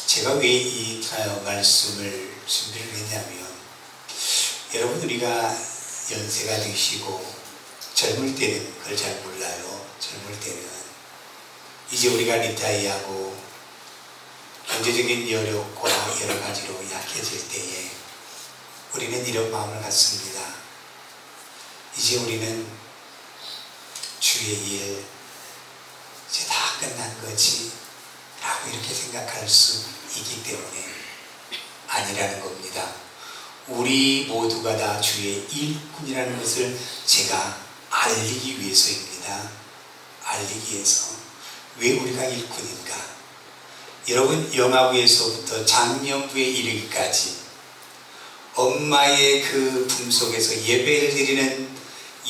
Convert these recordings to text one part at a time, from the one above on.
제가 왜 이 말씀을 준비를 했냐면, 여러분 우리가 연세가 드시고 젊을 때는 그걸 잘 몰라요. 젊을 때는 이제 우리가 리타이어하고 경제적인 여력과 여러 가지로 약해질 때에 우리는 이런 마음을 갖습니다. 이제 우리는 주의 일 이제 다 끝난 거지 라고 이렇게 생각할 수 있기 때문에 아니라는 겁니다. 우리 모두가 다 주의 일꾼이라는 것을 제가 알리기 위해서입니다. 알리기 위해서. 왜 우리가 일꾼인가? 여러분, 영아부에서부터 장년부에 이르기까지 엄마의 그 품속에서 예배를 드리는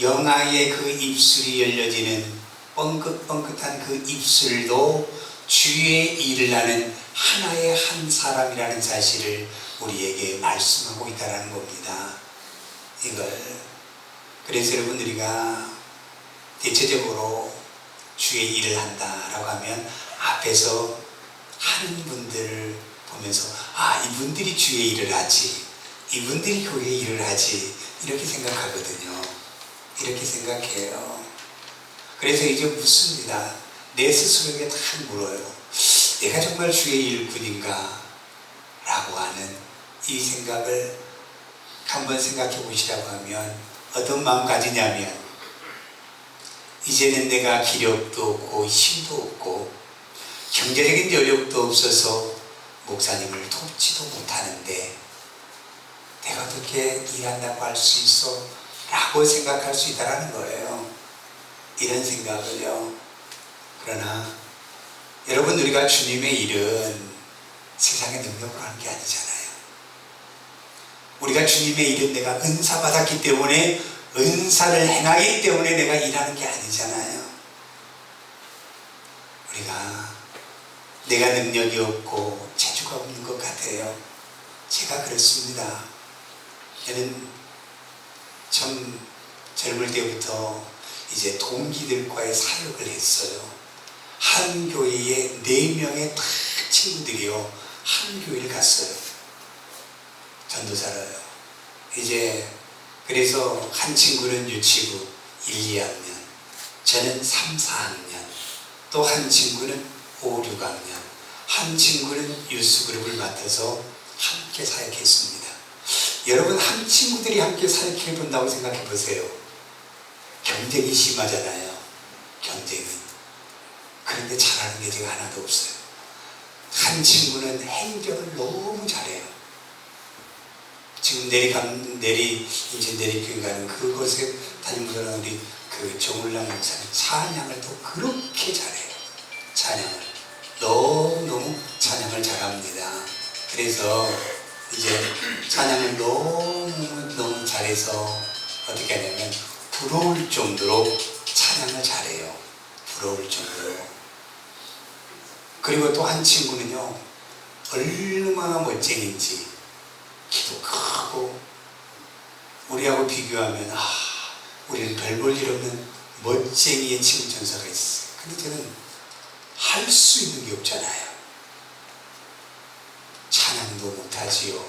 영아의 그 입술이 열려지는 뻥긋뻥긋한 그 입술도 주의 일을 하는 하나의 한 사람이라는 사실을 우리에게 말씀하고 있다는 겁니다. 이걸. 그래서 여러분, 우리가 대체적으로 주의 일을 한다라고 하면 앞에서 하는 분들을 보면서 이분들이 주의 일을 하지, 이분들이 교회 일을 하지, 이렇게 생각하거든요. 이렇게 생각해요. 그래서 이제 묻습니다. 내 스스로에게 다 물어요. 내가 정말 주의 일꾼인가? 라고 하는 이 생각을 한번 생각해 보시라고 하면 어떤 마음 가지냐면, 이제는 내가 기력도 없고 힘도 없고 경제적인 여력도 없어서 목사님을 돕지도 못하는데 내가 어떻게 일한다고 할 수 있어? 라고 생각할 수 있다는 거예요. 이런 생각을요. 그러나 여러분, 우리가 주님의 일은 세상의 능력으로 하는 게 아니잖아요. 우리가 주님의 일은 내가 은사 받았기 때문에, 은사를 행하기 때문에 내가 일하는 게 아니잖아요. 내가 능력이 없고 재주가 없는 것 같아요. 제가 그렇습니다. 저는 참 젊을 때부터 이제 동기들과의 사역을 했어요. 한 교회에 4명의 다 친구들이요, 한 교회를 갔어요. 전도사로요. 이제 그래서 한 친구는 유치부 1, 2학년, 저는 3, 4학년, 또 한 친구는 5, 6학년, 한 친구는 유스그룹을 맡아서 함께 사역했습니다. 여러분, 한 친구들이 함께 사역해 본다고 생각해 보세요. 경쟁이 심하잖아요. 경쟁은. 그런데 잘하는 게 제가 하나도 없어요. 한 친구는 행정을 너무 잘해요. 지금 내리교회 가는 그곳에 다니면서 우리 그 정울랑 목사님 찬양을 또 그렇게 잘해요. 찬양을 너무 찬양을 잘합니다. 그래서 이제 찬양을 너무 잘해서 어떻게 하냐면 부러울 정도로 찬양을 잘해요. 부러울 정도로. 그리고 또 한 친구는요, 얼마나 멋쟁인지, 키도 크고, 우리하고 비교하면 우리는 별 볼 일 없는 멋쟁이의 친구 전사가 있어요. 근데 저는 할 수 있는 게 없잖아요. 찬양도 못하지요.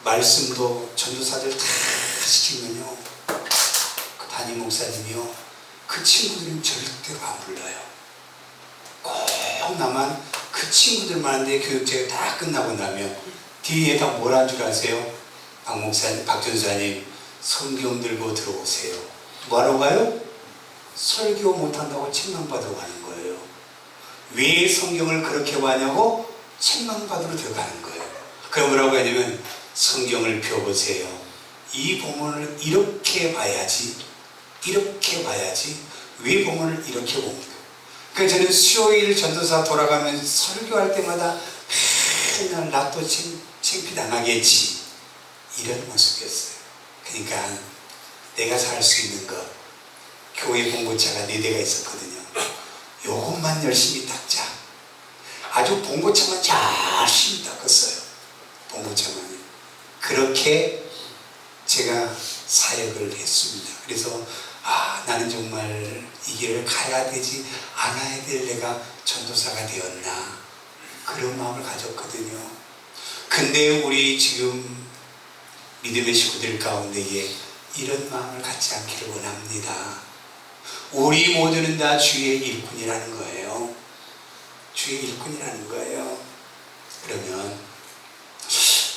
말씀도 전도사들 다 시키면요, 그 담임 목사님이요, 그 친구들은 절대로 안 불러요. 꼭 나만 그 친구들만 하는데 교육제가 다 끝나고 나면 뒤에다 뭘 한 줄 아세요? 박 목사님, 박 전사님, 성경 들고 들어오세요. 뭐하러 가요? 설교 못한다고 책망받으러 가는 거예요. 왜 성경을 그렇게 봐냐고? 책망받으러 들어가는 거예요. 그럼 뭐라고 하냐면, 성경을 펴보세요. 이 본문을 이렇게 봐야지, 이렇게 봐야지. 왜 본문을 이렇게 봅니까? 그래서 저는 수요일 전도사 돌아가면 설교할 때마다 맨날 나 또 창피당하겠지, 이런 모습이었어요. 그러니까 내가 살 수 있는 것, 교회 봉고차가 4대가 있었거든요. 요것만 열심히 닦자. 아주 봉고차만 열심히 닦았어요. 봉고차만요. 그렇게 제가 사역을 했습니다. 그래서 나는 정말 이 길을 가야 되지 않아야 될 내가 전도사가 되었나, 그런 마음을 가졌거든요. 근데 우리 지금 믿음의 식구들 가운데에 이런 마음을 갖지 않기를 원합니다. 우리 모두는 다 주의 일꾼이라는 거예요. 주의 일꾼이라는 거예요. 그러면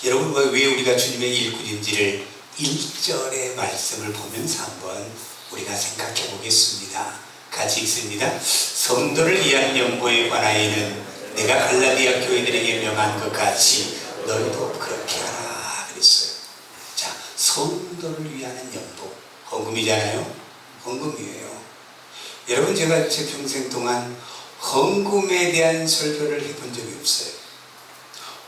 여러분, 왜 우리가 주님의 일꾼인지를 1절의 말씀을 보면서 한번 우리가 생각해 보겠습니다. 같이 읽습니다. 성도를 위한 연보에 관하여는 내가 갈라디아 교회들에게 명한 것 같이 너희도 그렇게 하라 그랬어요. 자, 성도를 위한 연보, 헌금이잖아요. 헌금이에요. 여러분, 제가 제 평생 동안 헌금에 대한 설교를 해본 적이 없어요.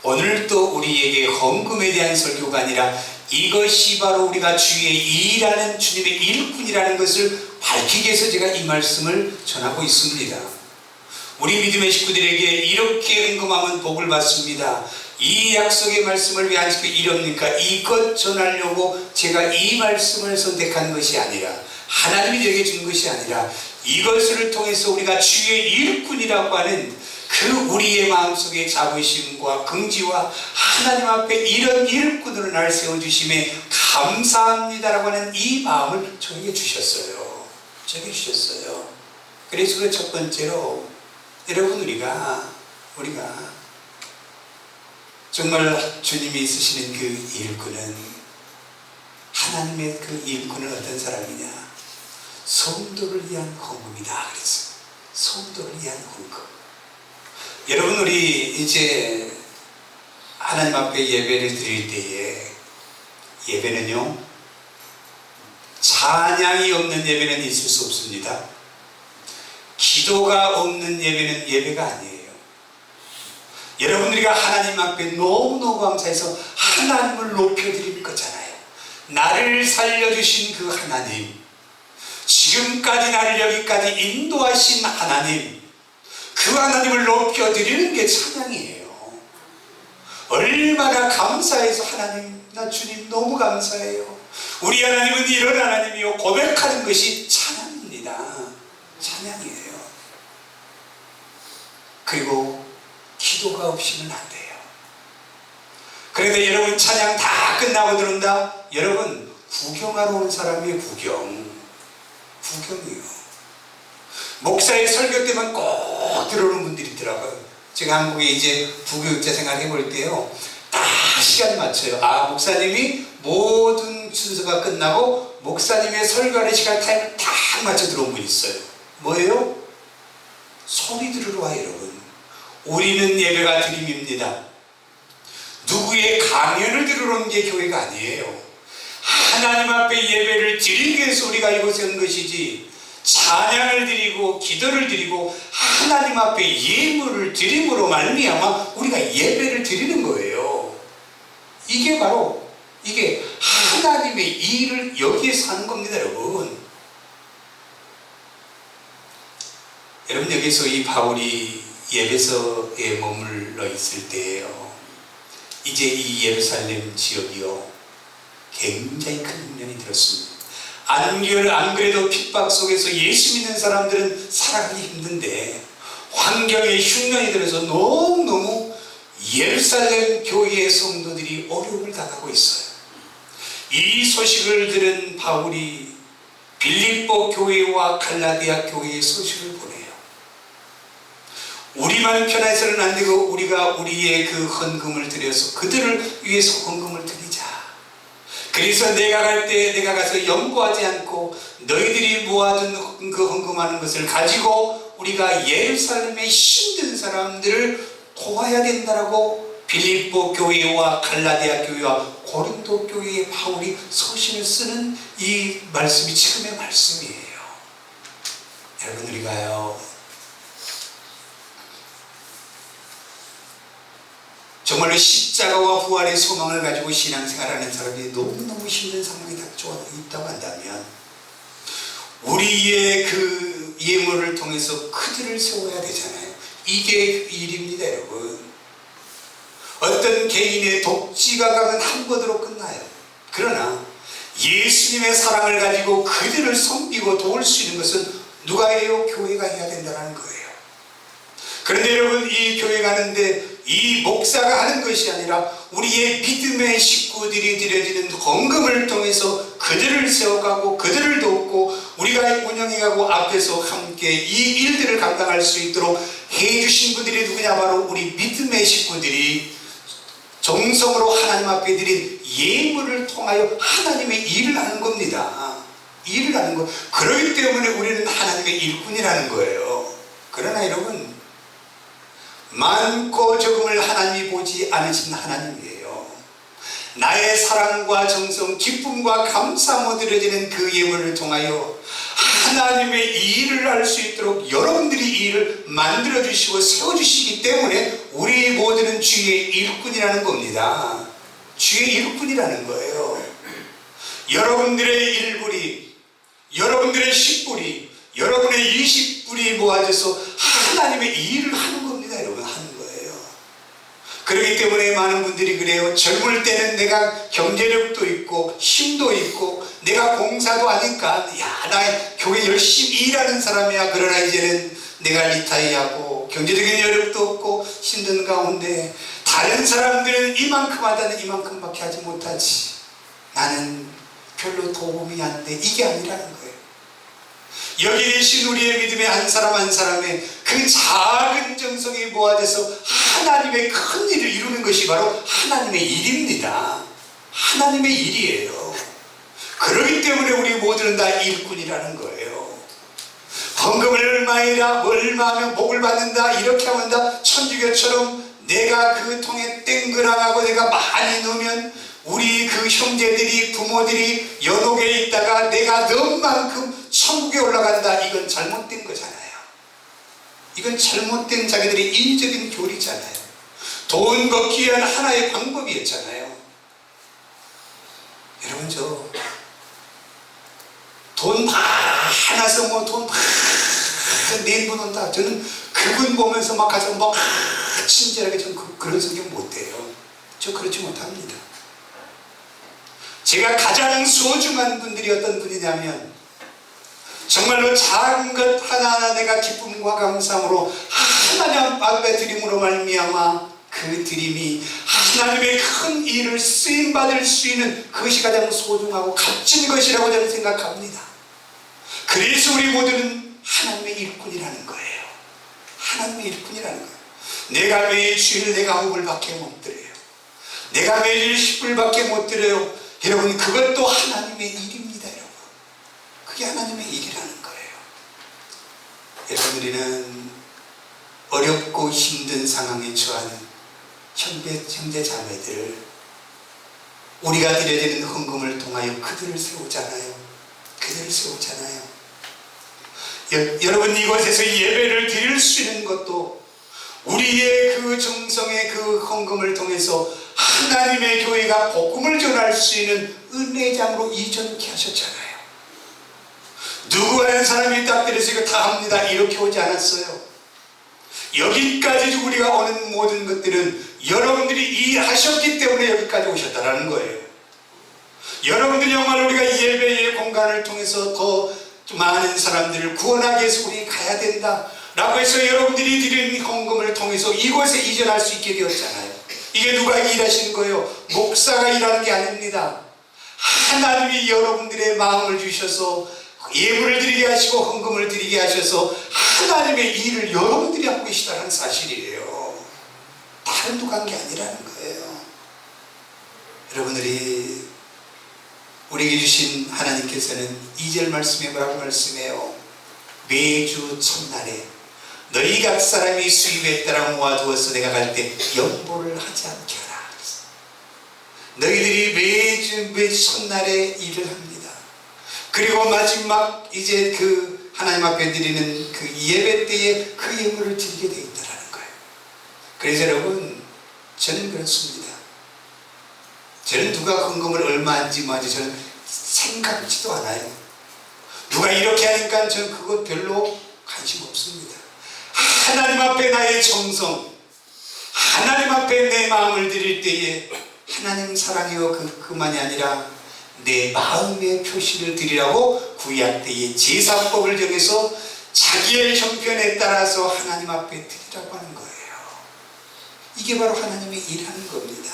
오늘도 우리에게 헌금에 대한 설교가 아니라 이것이 바로 우리가 주의 일하는 주님의 일꾼이라는 것을 밝히기 위해서 제가 이 말씀을 전하고 있습니다. 우리 믿음의 식구들에게 이렇게 헌금하면 복을 받습니다. 이 약속의 말씀을 왜 안 지키고 이럽니까? 이것 전하려고 제가 이 말씀을 선택한 것이 아니라, 하나님이 저에게 준 것이 아니라, 이것을 통해서 우리가 주의 일꾼이라고 하는 그 우리의 마음속에 자부심과 긍지와 하나님 앞에 이런 일꾼으로 날 세워주심에 감사합니다라고 하는 이 마음을 저에게 주셨어요. 저에게 주셨어요. 그래서 그 첫 번째로, 여러분, 우리가 정말 주님이 쓰시는 그 일꾼은, 하나님의 그 일꾼은 어떤 사람이냐? 성도를 위한 헌금이다 그랬어요. 성도를 위한 헌금. 여러분, 우리 이제 하나님 앞에 예배를 드릴 때에, 예배는요, 찬양이 없는 예배는 있을 수 없습니다. 기도가 없는 예배는 예배가 아니에요. 여러분, 우리가 하나님 앞에 너무너무 감사해서 하나님을 높여드릴 거잖아요. 나를 살려주신 그 하나님, 지금까지 나를 여기까지 인도하신 하나님, 그 하나님을 높여드리는 게 찬양이에요. 얼마나 감사해서 하나님, 나 주님 너무 감사해요. 우리 하나님은 이런 하나님이요, 고백하는 것이 찬양입니다. 찬양이에요. 그리고 기도가 없이는 안 돼요. 그런데 여러분, 찬양 다 끝나고 들어온다? 여러분, 구경하러 온 사람이에요. 구경이요. 목사의 설교 때만 꼭 들어오는 분들이 있더라고요. 제가 한국에 이제 부교육자 생활 해볼 때요, 다 시간 맞춰요. 목사님이 모든 순서가 끝나고 목사님의 설교하는 시간 타임을 딱 맞춰 들어온 분이 있어요. 뭐예요? 소리 들으러 와요. 여러분, 우리는 예배가 드림입니다. 누구의 강연을 들으러 온 게 교회가 아니에요. 하나님 앞에 예배를 드리기 위해서 우리가 이곳에 온 것이지, 찬양을 드리고 기도를 드리고 하나님 앞에 예물을 드림으로 말미암아 우리가 예배를 드리는 거예요. 이게 바로, 이게 하나님의 일을 여기에서 하는 겁니다. 여러분, 여기서 이 바울이 예배소에 머물러 있을 때예요, 이제 이 예루살렘 지역이요, 굉장히 큰 흉년이 들었습니다. 안 그래도 핍박 속에서 예수 믿는 사람들은 살아가기 힘든데, 환경에 흉년이 들어서 너무너무 예루살렘 교회의 성도들이 어려움을 당하고 있어요. 이 소식을 들은 바울이 빌립보 교회와 갈라디아 교회의 소식을 보내요. 우리만 편해서는 안 되고 우리가 우리의 그 헌금을 드려서 그들을 위해서 헌금을 드리자. 그래서 내가 갈 때 내가 가서 연구하지 않고 너희들이 모아둔 그 헌금하는 것을 가지고 우리가 예루살렘에 힘든 사람들을 도와야 된다라고 빌립보 교회와 갈라디아 교회와 고린도 교회의 바울이 서신을 쓰는 이 말씀이 지금의 말씀이에요. 여러분, 우리가요, 정말로 십자가와 부활의 소망을 가지고 신앙생활하는 사람이 너무너무 힘든 상황이 닥쳐 있다고 한다면, 우리의 그 예물을 통해서 그들을 세워야 되잖아요. 이게 그 일입니다. 여러분, 어떤 개인의 독지가감은 한 번으로 끝나요. 그러나 예수님의 사랑을 가지고 그들을 섬기고 도울 수 있는 것은 누가 해요? 교회가 해야 된다는 거예요. 그런데 여러분, 이 교회 가는데 이 목사가 하는 것이 아니라 우리의 믿음의 식구들이 드려지는 헌금을 통해서 그들을 세워가고 그들을 돕고 우리가 운영해가고 앞에서 함께 이 일들을 감당할 수 있도록 해주신 분들이 누구냐? 바로 우리 믿음의 식구들이 정성으로 하나님 앞에 드린 예물을 통하여 하나님의 일을 하는 겁니다. 일을 하는 것. 그렇기 때문에 우리는 하나님의 일꾼이라는 거예요. 그러나 여러분, 많고 적음을 하나님이 보지 않으신 하나님이에요. 나의 사랑과 정성, 기쁨과 감사함으로 드려지는 그 예물을 통하여 하나님의 일을 할 수 있도록 여러분들이 이 일을 만들어주시고 세워주시기 때문에 우리 모두는 주의 일꾼이라는 겁니다. 주의 일꾼이라는 거예요. 여러분들의 일불이, 여러분들의 10불이, 여러분의 20불이 모아져서 하나님의 일을 하는 겁니다. 여러분, 하는 거예요. 그렇기 때문에 많은 분들이 그래요. 젊을 때는 내가 경제력도 있고 힘도 있고 내가 봉사도 하니까 나 교회 열심히 일하는 사람이야. 그러나 이제는 내가 리타이어하고 경제적인 여력도 없고 힘든 가운데 다른 사람들은 이만큼 하다는 이만큼밖에 하지 못하지. 나는 별로 도움이 안 돼. 이게 아니라는 거예요. 여기 계신 우리의 믿음의 한 사람 한 사람의 그 작은 정성이 모아져서 하나님의 큰 일을 이루는 것이 바로 하나님의 일입니다. 하나님의 일이에요. 그렇기 때문에 우리 모두는 다 일꾼이라는 거예요. 헌금을 얼마하면 복을 받는다, 이렇게 하면 다 천주교처럼 내가 그 통에 땡그랑하고 내가 많이 넣으면 우리 그 형제들이 부모들이 연옥에 있다가 내가 넣은 만큼 천국에 올라간다. 이건 잘못된 거잖아요. 이건 잘못된 자기들의 인적인 교리잖아요. 돈 걷기 위한 하나의 방법이었잖아요. 여러분, 저 돈 많아서 뭐 돈 내돈 온다. 저는 그분 보면서 막 가서 막 친절하게 좀 그런 성경 못해요. 저 그렇지 못합니다. 제가 가장 소중한 분들이 어떤 분이냐면 정말로 작은 것 하나하나 내가 기쁨과 감사함으로 하나님 앞에 드림으로 말미암아 그 드림이 하나님의 큰 일을 쓰임받을 수 있는 그것이 가장 소중하고 값진 것이라고 저는 생각합니다. 그래서 우리 모두는 하나님의 일꾼이라는 거예요. 하나님의 일꾼이라는 거예요. 내가 매주일 내가 5불밖에 못 드려요. 내가 매일 10불밖에 못 드려요. 여러분, 그것도 하나님의 일입니다. 여러분, 그게 하나님의 일이라는 거예요. 여러분, 우리는 어렵고 힘든 상황에 처하는 형제 자매들, 우리가 드려지는 헌금을 통하여 그들을 세우잖아요. 그들을 세우잖아요. 여러분, 이곳에서 예배를 드릴 수 있는 것도 우리의 그 정성의 그 헌금을 통해서 하나님의 교회가 복음을 전할 수 있는 은혜장으로 이전케 하셨잖아요. 누구 하는 사람이 딱 들여서 이거 다 합니다, 이렇게 오지 않았어요. 여기까지 우리가 오는 모든 것들은 여러분들이 일하셨기 때문에 여기까지 오셨다는 거예요. 여러분들이 정말 우리가 예배의 공간을 통해서 더 많은 사람들을 구원하기 위해서 우리 가야 된다 라고 해서 여러분들이 드린 헌금을 통해서 이곳에 이전할 수 있게 되었잖아요. 이게 누가 일하신 거예요? 목사가 일하는 게 아닙니다. 하나님이 여러분들의 마음을 주셔서 예물을 드리게 하시고 헌금을 드리게 하셔서 하나님의 일을 여러분들이 하고 계시다는 사실이에요. 다른 누가 한 게 아니라는 거예요. 여러분들이 우리에게 주신 하나님께서는 2절 말씀에 뭐라고 말씀해요? 매주 첫날에 너희 각 사람이 수입에 따라 모아두어서 내가 갈 때 연보를 하지 않게 하라. 너희들이 매주 첫날에 일을 합니다. 그리고 마지막 이제 그 하나님 앞에 드리는 그 예배 때에 그 예물을 드리게 되어 있다는 거예요. 그래서 여러분, 저는 그렇습니다. 저는 누가 헌금을 얼마인지 뭐지 저는 생각지도 않아요. 누가 이렇게 하니까 저는 그것 별로 관심 없습니다. 하나님 앞에 나의 정성, 하나님 앞에 내 마음을 드릴 때에 하나님 사랑해요 그만이 아니라 내 마음의 표시를 드리라고 구약 때의 제사법을 정해서 자기의 형편에 따라서 하나님 앞에 드리라고 하는 거예요. 이게 바로 하나님의 일하는 겁니다.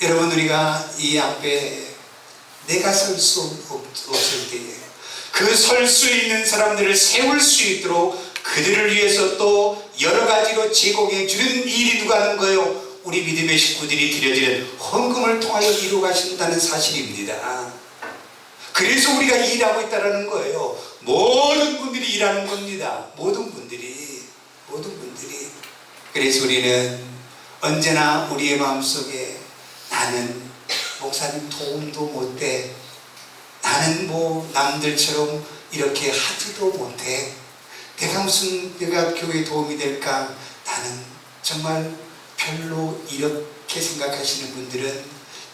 여러분 우리가 이 앞에 내가 설 수 없을 때에 그 설 수 있는 사람들을 세울 수 있도록 그들을 위해서 또 여러 가지로 제공해 주는 일이 누가 하는 거예요? 우리 믿음의 식구들이 드려지는 헌금을 통하여 이루어 가신다는 사실입니다. 그래서 우리가 일하고 있다는 거예요. 모든 분들이 일하는 겁니다. 모든 분들이. 그래서 우리는 언제나 우리의 마음속에 나는 목사님 도움도 못해, 나는 뭐 남들처럼 이렇게 하지도 못해, 내가 교회에 도움이 될까, 나는 정말 별로, 이렇게 생각하시는 분들은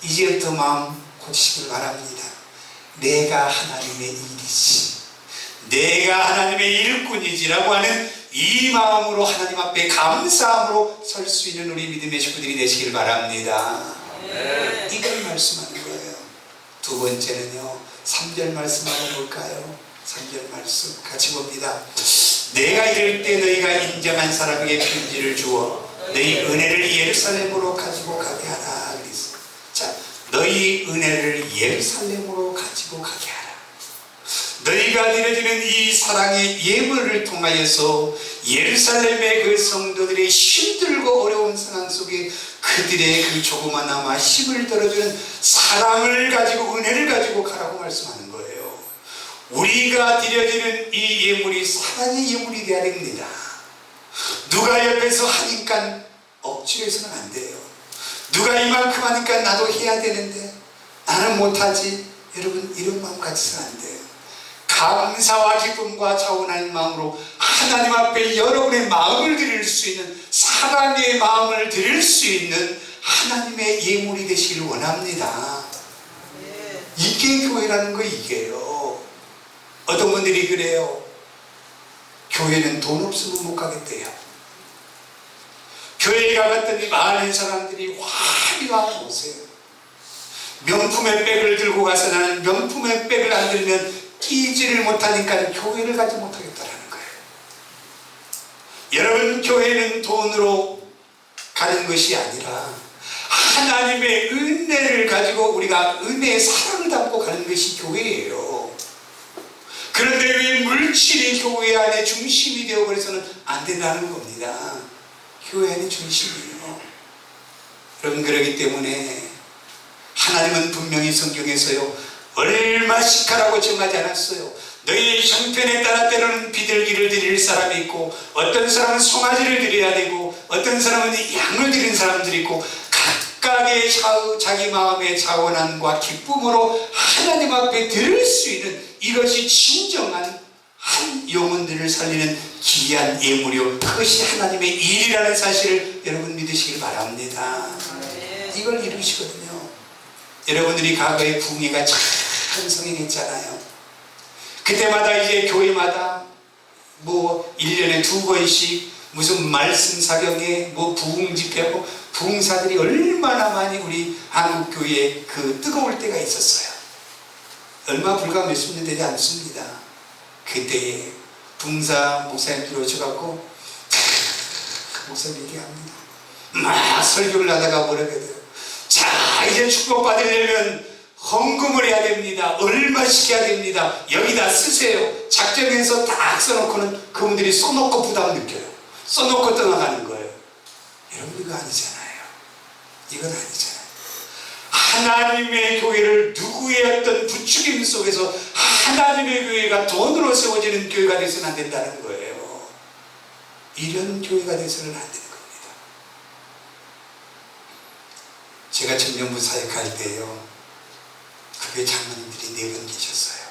이제부터 마음 고치시길 바랍니다. 내가 하나님의 일이지, 내가 하나님의 일꾼이지라고 하는 이 마음으로 하나님 앞에 감사함으로 설 수 있는 우리 믿음의 식구들이 되시길 바랍니다. 이걸 말씀하는 거예요. 두 번째는요, 3절 말씀 한번 볼까요? 3절 말씀 같이 봅니다. 내가 이럴 때 너희가 인정한 사람에게 편지를 주어 너희 은혜를 예루살렘으로 가지고 가게 하라. 그랬어요. 자, 너희 은혜를 예루살렘으로 가지고 가게 하라. 너희가 드려지는 이 사랑의 예물을 통하여서 예루살렘의 그 성도들의 힘들고 어려운 상황 속에 그들의 그 조그마나마 힘을 들어주는 사랑을 가지고, 은혜를 가지고 가라고 말씀하는 거예요. 우리가 드려지는 이 예물이 사랑의 예물이 되어야 됩니다. 누가 옆에서 하니까 억지로 해서는 안 돼요. 누가 이만큼 하니까 나도 해야 되는데 나는 못하지, 여러분 이런 마음 가지서는 안 돼요. 감사와 기쁨과 차원하는 마음으로 하나님 앞에 여러분의 마음을 드릴 수 있는, 사랑의 마음을 드릴 수 있는 하나님의 예물이 되시길 원합니다. 이게 교회라는 거, 이게요. 어떤 분들이 그래요. 교회는 돈 없으면 못 가겠대요. 교회에 가봤더니 많은 사람들이 화려하게 오세요. 명품의 백을 들고 가서 나는 명품의 백을 안 들면 끼지를 못하니까 교회를 가지 못하겠다라는 거예요. 여러분, 교회는 돈으로 가는 것이 아니라 하나님의 은혜를 가지고 우리가 은혜의 사랑을 담고 가는 것이 교회예요. 그런데 왜 물질이 교회 안에 중심이 되어버려서는 안 된다는 겁니다. 교회 안에 중심이에요. 여러분, 그렇기 때문에 하나님은 분명히 성경에서요, 얼마씩 하라고 정하지 않았어요. 너희의 형편에 따라 때로는 비둘기를 드릴 사람이 있고, 어떤 사람은 송아지를 드려야 되고, 어떤 사람은 양을 드리는 사람들이 있고, 각각의 자기 마음의 자원함과 기쁨으로 하나님 앞에 드릴 수 있는, 이것이 진정한 한 영혼들을 살리는 귀한 예물이요, 그것이 하나님의 일이라는 사실을 여러분 믿으시길 바랍니다. 이걸 이루시거든요. 여러분들이 과거에 붕괴가 참 성행했잖아요. 그때마다 이제 교회마다 뭐 1년에 2번씩 무슨 말씀 사경에 뭐 부흥 집회하고, 부흥사들이 얼마나 많이 우리 한국교회에 그 뜨거울 때가 있었어요. 얼마 불과 몇십 년 되지 않습니다. 그때에 부흥사 목사님들 오셔갖고 목사님 얘기합니다. 막 설교를 하다가 뭐라고 해요. 자, 이제 축복받으려면 헌금을 해야 됩니다. 얼마씩 해야 됩니다. 여기다 쓰세요. 작정해서 딱 써놓고는 그분들이 써놓고 부담 느껴요. 써놓고 떠나가는 거예요. 여러분, 이거 아니잖아요. 이건 아니잖아요. 하나님의 교회를 누구의 어떤 부추김 속에서 하나님의 교회가 돈으로 세워지는 교회가 되어서는 안 된다는 거예요. 이런 교회가 되어서는 안 되는 겁니다. 제가 청년부 사역할 때요, 그게 장로님들이 4분 계셨어요.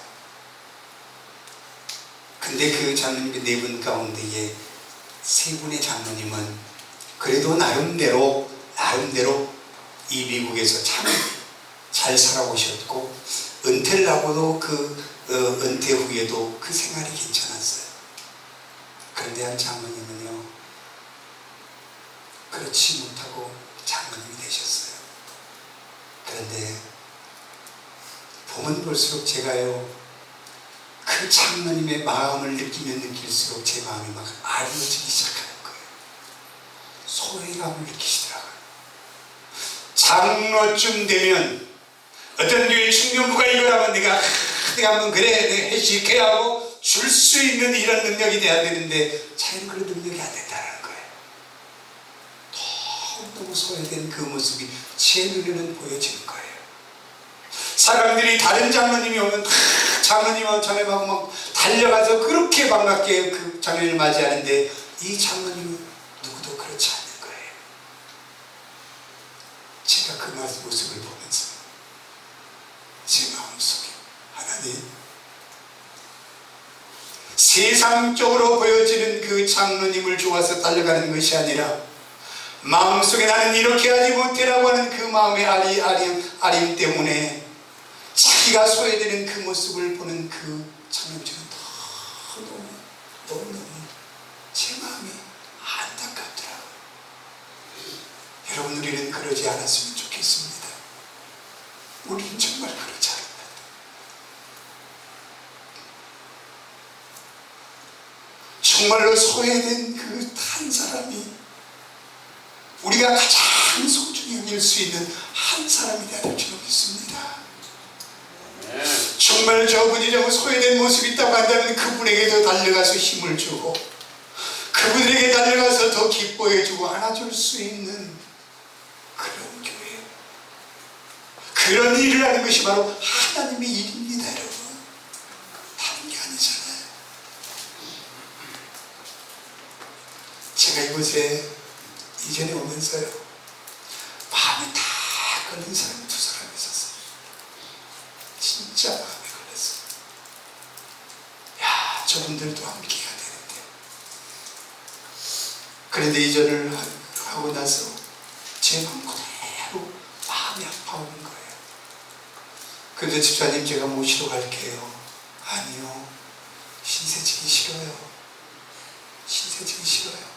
근데 그 장로님이 4분 가운데에 3분의 장로님은 그래도 나름대로 이 미국에서 참 잘 살아오셨고, 은퇴를 하고도 은퇴 후에도 그 생활이 괜찮았어요. 그런데 한 장로님은요, 그렇지 못하고 장로님이 되셨어요. 그런데 보면 볼수록 제가요, 그 장로님의 마음을 느끼면 느낄수록 제 마음이 막 아리워지기 시작하는 거예요. 소외감을 느끼시더라고요. 장로쯤 되면 어떤 교회 청년부가 이거라면 내가 한번 그래 내가 해줄게 하고 줄 수 있는 이런 능력이 돼야 되는데 자기는 그런 능력이 안 된다는 거예요. 너무 소외된 그 모습이 제 눈에는 보여지는 거예요. 사람들이 다른 장로님이 오면 장로님하고 자매하고 막 달려가서 그렇게 반갑게 그 장로님을 맞이하는데 이 장로님은 누구도 그렇지 않는 거예요. 제가 그 모습을 보면서 제 마음속에 하나님, 세상적으로 보여지는 그 장로님을 좋아서 달려가는 것이 아니라 마음속에 나는 이렇게 하지 못해라고 하는 그 마음의 아리움 때문에 자기가 소외되는 그 모습을 보는 그 장면이 저는 너무너무 제 마음이 안타깝더라고요. 여러분, 우리는 그러지 않았으면 좋겠습니다. 우리는 정말 그렇지 않습니다. 정말로 소외된 그 한 사람이 우리가 가장 소중히 여길 수 있는 한 사람이 되어야 될 줄 믿습니다. 정말 저분이 좀 소외된 모습이 있다고 한다면 그분에게도 달려가서 힘을 주고 그분에게 달려가서 더 기뻐해주고 안아줄 수 있는 그런 교회, 그런 일을 하는 것이 바로 하나님의 일입니다. 여러분, 다른 게 아니잖아요. 제가 이곳에 이전에 오면서요, 마음에 다 걸린 사람이 두 사람이 있었어요. 진짜 마음에 걸렸어요. 야, 저분들도 함께 해야 되는데. 그런데 이전을 하고 나서 제 마음 그대로 마음이 아파오는 거예요. 그런데 집사님, 제가 모시러 갈게요. 아니요, 신세지기 싫어요. 신세지기 싫어요.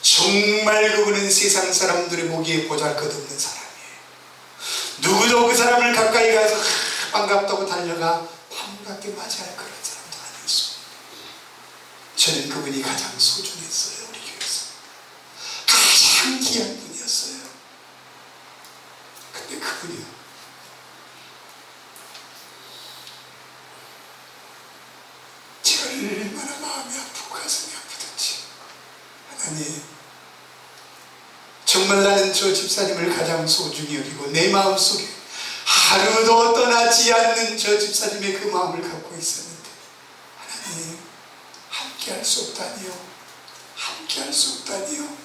정말 그분은 세상 사람들의 보기에 보잘것없는 사람이에요. 누구도 그 사람을 가까이 가서 반갑다고 달려가 반갑게 맞이할 그런 사람도 아니었습니다. 저는 그분이 가장 소중했어요. 우리 교회에서 가장 귀한 분이었어요. 근데 그분이요, 제가 얼마나 마음이 아프고 가슴이 아프든지, 하나님, 정말 나는 저 집사님을 가장 소중히 여기고 내 마음속에 하루도 떠나지 않는 저 집사님의 그 마음을 갖고 있었는데, 하나님, 함께 할 수 없다니요. 함께 할 수 없다니요.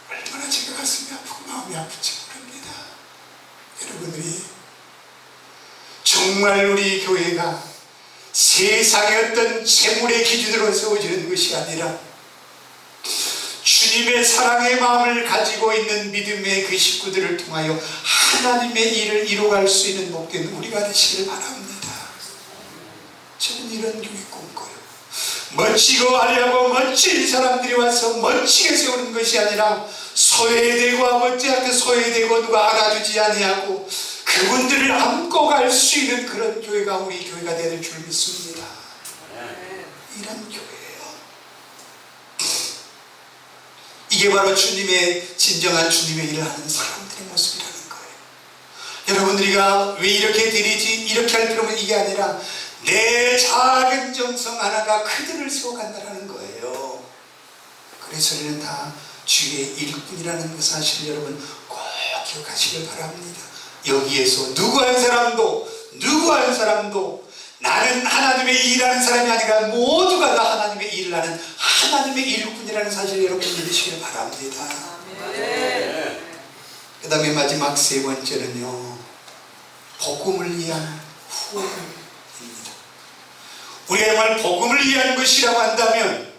얼마나 제가 가슴이 아프고 마음이 아픈지 모릅니다. 여러분들이 정말 우리 교회가 세상의 어떤 재물의 기준으로 세워지는 것이 아니라 주님의 사랑의 마음을 가지고 있는 믿음의 그 식구들을 통하여 하나님의 일을 이루어갈 수 있는 복된 우리가 되시길 바랍니다. 저는 이런 교회 꿈꿔요. 멋지고 화려하고 멋진 사람들이 와서 멋지게 세우는 것이 아니라 소외되고 아버지한테 소외되고 누가 알아주지 아니하고 그분들을 안고 갈 수 있는 그런 교회가 우리 교회가 되는 줄 믿습니다. 이런 교회예요. 이게 바로 주님의 진정한 주님의 일을 하는 사람들의 모습이라는 거예요. 여러분들이가 왜 이렇게 드리지, 이렇게 할 필요는 이게 아니라 내 작은 정성 하나가 그들을 세워간다는 거예요. 그래서 우리는 다 주의 일꾼이라는 그 사실을 여러분 꼭 기억하시길 바랍니다. 여기에서 누구 한 사람도 나는 하나님의 일하는 사람이 아니라 모두가 다 하나님의 일을 하는 하나님의 일꾼이라는 사실을 여러분 믿으시길 바랍니다. 그 다음에 마지막 세 번째는요, 복음을 위한 후원입니다. 우리가 정말 복음을 위한 것이라고 한다면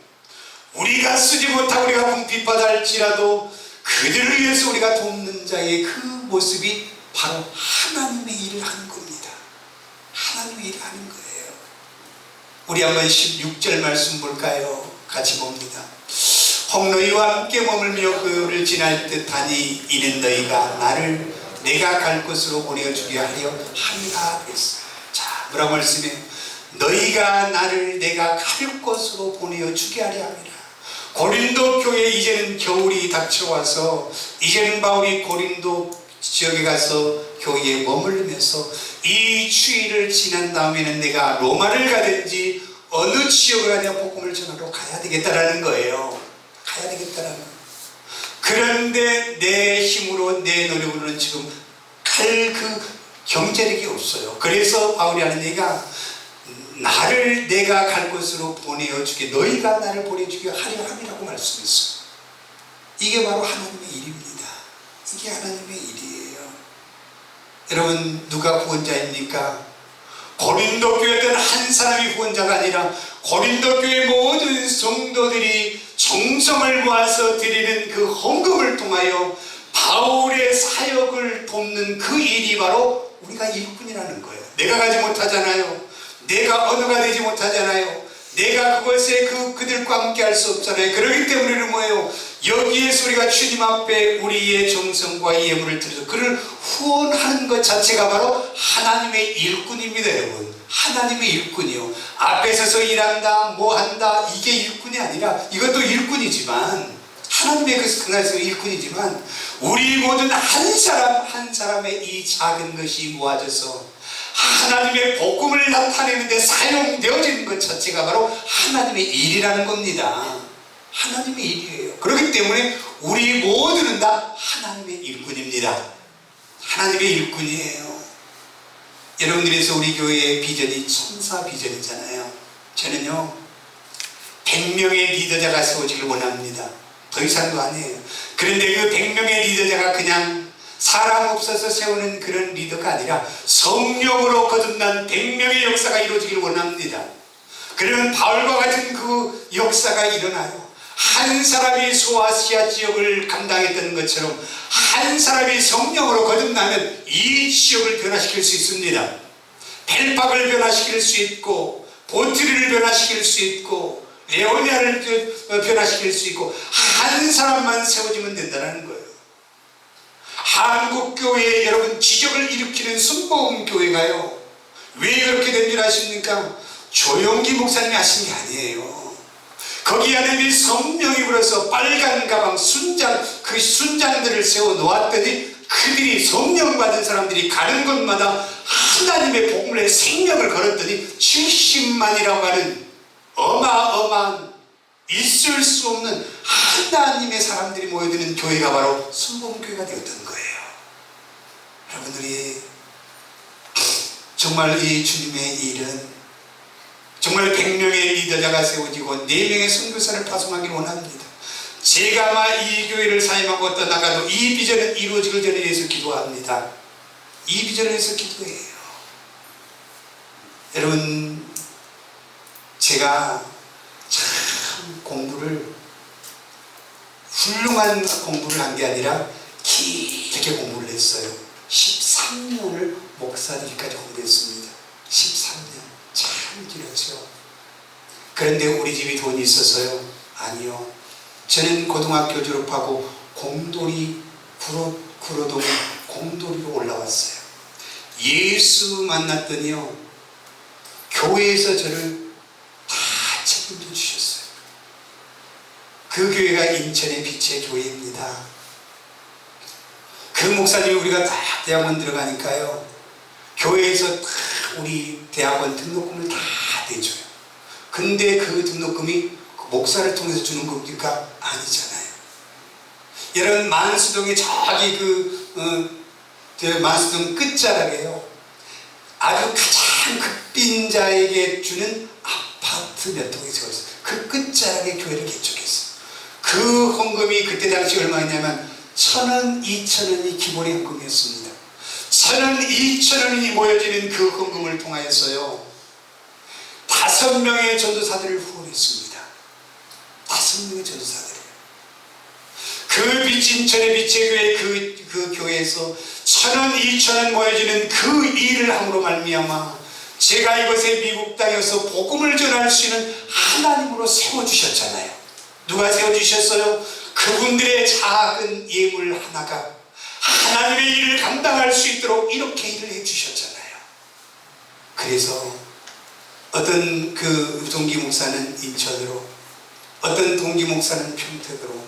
우리가 쓰지 못하고 우리가 궁핍하다 할지라도 그들을 위해서 우리가 돕는 자의 그 모습이 바로 하나님의 일을 하는 겁니다. 하나님의 일을 하는 거예요. 우리 한번 16절 말씀 볼까요? 같이 봅니다. 혹 너희와 함께 머물며 그를 지날 듯하니 이는 너희가 나를 내가 갈 곳으로 보내주게 하려 함이라 그랬어요. 자, 뭐라고 말씀해요? 너희가 나를 내가 갈 곳으로 보내어 주게 하려 함이라. 고린도 교회에 이제는 겨울이 닥쳐와서 이제는 바울이 고린도 지역에 가서 교회에 머물면서 이 추위를 지난 다음에는 내가 로마를 가든지 어느 지역을 가냐 복음을 전하러 가야 되겠다라는 거예요. 가야 되겠다라는 거예요. 그런데 내 힘으로 내 노력으로는 지금 갈 그 경제력이 없어요. 그래서 바울이 하는 얘기가 나를 내가 갈 곳으로 보내어주게 너희가 나를 보내주게 하려 함이라고 말씀했어요. 이게 바로 하나님의 일입니다. 이게 하나님의 일이에요. 여러분 누가 후원자입니까? 고린도 교회는 한 사람이 후원자가 아니라 고린도 교회 모든 성도들이 정성을 모아서 드리는 그 헌금을 통하여 바울의 사역을 돕는 그 일이 바로 우리가 일꾼이라는 거예요. 내가 가지 못하잖아요. 내가 언어가 되지 못하잖아요. 내가 그것에 그들과 함께 할 수 없잖아요. 그렇기 때문에 우리는 뭐예요? 여기에서 우리가 주님 앞에 우리의 정성과 예물을 들여서 그를 후원하는 것 자체가 바로 하나님의 일꾼입니다. 여러분 하나님의 일꾼이요. 앞에 서서 일한다 뭐 한다 이게 일꾼이 아니라 이것도 일꾼이지만 하나님의 그 상에서 일꾼이지만 우리 모든 한 사람 한 사람의 이 작은 것이 모아져서 하나님의 복음을 나타내는데 사용되어지는 것 자체가 바로 하나님의 일이라는 겁니다. 하나님의 일이에요. 그렇기 때문에 우리 모두는 다 하나님의 일꾼입니다. 하나님의 일꾼이에요. 여러분들에서 우리 교회의 비전이 천사 비전이잖아요. 저는요 100명의 리더자가 세워지길 원합니다. 더 이상도 아니에요. 그런데 그 100명의 리더자가 그냥 사람 없어서 세우는 그런 리더가 아니라 성령으로 거듭난 100명의 역사가 이루어지길 원합니다. 그러면 바울과 같은 그 역사가 일어나요. 한 사람이 소아시아 지역을 감당했던 것처럼 한 사람이 성령으로 거듭나면 이 지역을 변화시킬 수 있습니다. 벨팍을 변화시킬 수 있고 보트리를 변화시킬 수 있고 레오니아를 변화시킬 수 있고 한 사람만 세워지면 된다는 거예요. 한국교회에 여러분 기적을 일으키는 순복음교회가요 왜 그렇게 된 줄 아십니까? 조용기 목사님이 하신 게 아니에요. 거기 안에 성령이 불어서 빨간 가방 순장 그 순장들을 세워 놓았더니 그들이 성령 받은 사람들이 가는 곳마다 하나님의 복음의 생명을 걸었더니 70만이라고 하는 어마어마한 있을 수 없는 하나님의 사람들이 모여드는 교회가 바로 순복음교회가 되었던 거예요. 여러분들이 정말 이 주님의 일은 정말 100명의 리더자가 세워지고 4명의 선교사를 파송하기를 원합니다. 제가 아마 이 교회를 사임하고 떠나가도 이 비전은 이루어지길 전에 위해서 기도합니다. 이 비전을 위해서 기도해요. 여러분 제가 참 공부를 훌륭한 공부를 한 게 아니라 길게 공부를 했어요. 13년을 목사되기까지 공부했습니다. 13년 참 길었죠. 그런데 우리 집이 돈이 있어서요? 아니요. 저는 고등학교 졸업하고 공돌이 구로동 공돌이로 올라왔어요. 예수 만났더니요 교회에서 저를 다 책임져 주셨어요. 그 교회가 인천의 빛의 교회입니다. 그 목사님이 우리가 다 대학원 들어가니까요 교회에서 다 우리 대학원 등록금을 다 내줘요. 근데 그 등록금이 목사를 통해서 주는 겁니까? 아니잖아요. 여러분 만수동에 저기 만수동 끝자락에요 아주 가장 극빈자에게 주는 아파트 몇 동이 세워있어요. 그 끝자락에 교회를 개척했어요. 그 헌금이 그때 당시 얼마였냐면 1,000원, 2,000원이 기본의 헌금이었습니다. 1,000원, 2,000원이 모여지는 그 헌금을 통하여서요 5명의 전도사들을 후원했습니다. 5명의 전도사들. 그 인천의 빛의 교회 그 교회에서 1,000원, 2,000원 모여지는 그 일을 함으로 말미암아 제가 이곳에 미국 땅에서 복음을 전할 수 있는 하나님으로 세워주셨잖아요. 누가 세워주셨어요? 그분들의 작은 예물 하나가 하나님의 일을 감당할 수 있도록 이렇게 일을 해주셨잖아요. 그래서 어떤 그 동기 목사는 인천으로, 어떤 동기 목사는 평택으로,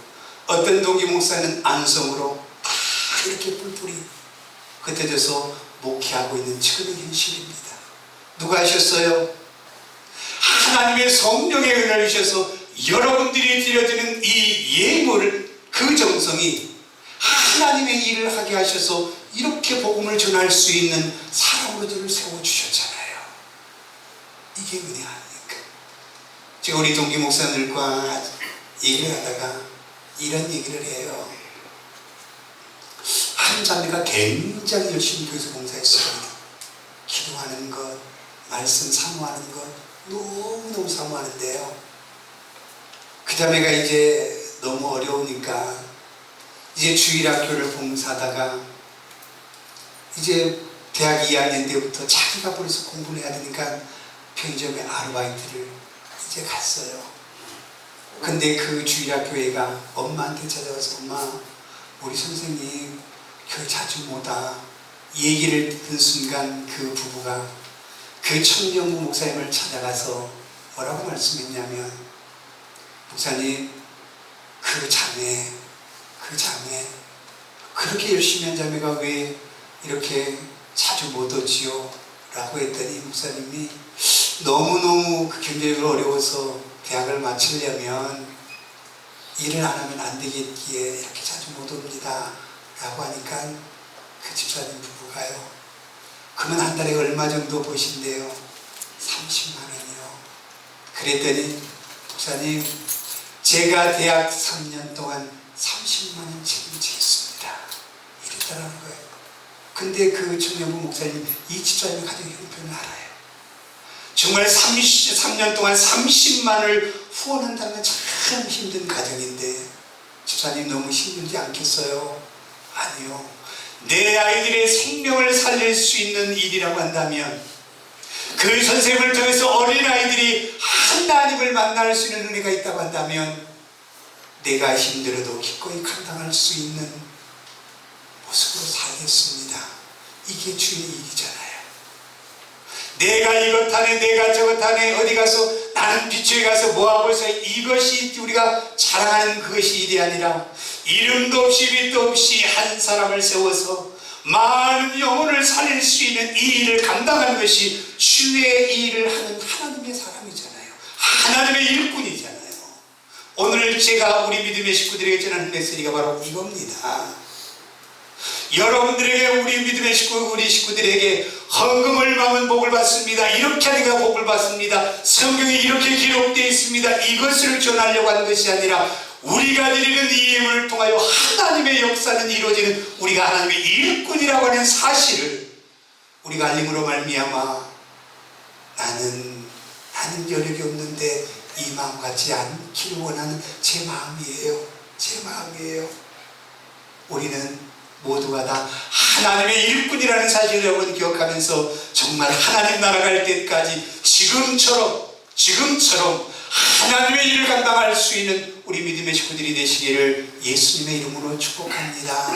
어떤 동기 목사는 안성으로 다 이렇게 뿔뿔이 흩어져서 목회하고 있는 지금의 현실입니다. 누가 하셨어요? 하나님의 성령의 은혜를 주셔서 여러분들이 드려지는 이 예물, 그 정성이 하나님의 일을 하게 하셔서 이렇게 복음을 전할 수 있는 사람으로 저를 세워주셨잖아요. 이게 은혜 아닙니까? 제가 우리 동기 목사들과 얘기를 하다가 이런 얘기를 해요. 한 자매가 굉장히 열심히 교회에서 봉사했습니다. 기도하는 것, 말씀 사모하는 것 너무너무 사모하는데요, 그 자매가 이제 너무 어려우니까 이제 주일학교를 봉사하다가 이제 대학 2학년 때부터 자기가 벌써 공부를 해야 되니까 편의점에 아르바이트를 이제 갔어요. 근데 그 주일학교회가 엄마한테 찾아와서, 엄마, 우리 선생님 교회 자주 못 와. 얘기를 듣는 순간 그 부부가 그 청년부 목사님을 찾아가서 뭐라고 말씀했냐면, 목사님, 그 자매 그렇게 열심히 한 자매가 왜 이렇게 자주 못 오지요? 라고 했더니 목사님이 너무너무 그 경제적으로 어려워서 대학을 마치려면 일을 안 하면 안 되겠기에 이렇게 자주 못 옵니다 라고 하니까 그 집사님 부부가요, 그러면 한 달에 얼마 정도 버신대요? 30만 원이요. 그랬더니 목사님, 제가 대학 3년 동안 30만 원 책임지겠습니다 이랬다라는 거예요. 근데 그 청년부 목사님, 이 집사님의 가정 형편을 알아요. 정말 3년 동안 30만 원을 후원한다는 건 참 힘든 가정인데, 집사님 너무 힘들지 않겠어요? 아니요. 내 아이들의 생명을 살릴 수 있는 일이라고 한다면, 그 선생님을 통해서 어린아이들이 하나님을 만날 수 있는 은혜가 있다고 한다면, 내가 힘들어도 기꺼이 감당할 수 있는 모습으로 살겠습니다. 이게 주의 일이잖아요. 내가 이것 하네, 내가 저것 하네, 어디 가서 나는 비추에 가서 뭐하고 있어, 이것이 우리가 자랑하는 그것이 일이 아니라, 이름도 없이 빛도 없이 한 사람을 세워서 많은 영혼을 살릴 수 있는 이 일을 감당하는 것이 주의 일을 하는 하나님의 사람이잖아요. 하나님의 일꾼이잖아요. 오늘 제가 우리 믿음의 식구들에게 전하는 메시지가 바로 이겁니다. 여러분들에게, 우리 믿음의 식구, 우리 식구들에게 헌금을 마음은 복을 받습니다, 이렇게 하니까 복을 받습니다, 성경에 이렇게 기록되어 있습니다, 이것을 전하려고 하는 것이 아니라, 우리가 드리는 이 예물을 통하여 하나님의 역사는 이루어지는 우리가 하나님의 일꾼이라고 하는 사실을 우리가 알림으로 말미암아, 나는 여력이 없는데 이 마음 같지 않기를 원하는 제 마음이에요. 우리는 모두가 다 하나님의 일꾼이라는 사실을 여러분 기억하면서, 정말 하나님 나라 갈 때까지 지금처럼 하나님의 일을 감당할 수 있는 우리 믿음의 식구들이 되시기를 예수님의 이름으로 축복합니다.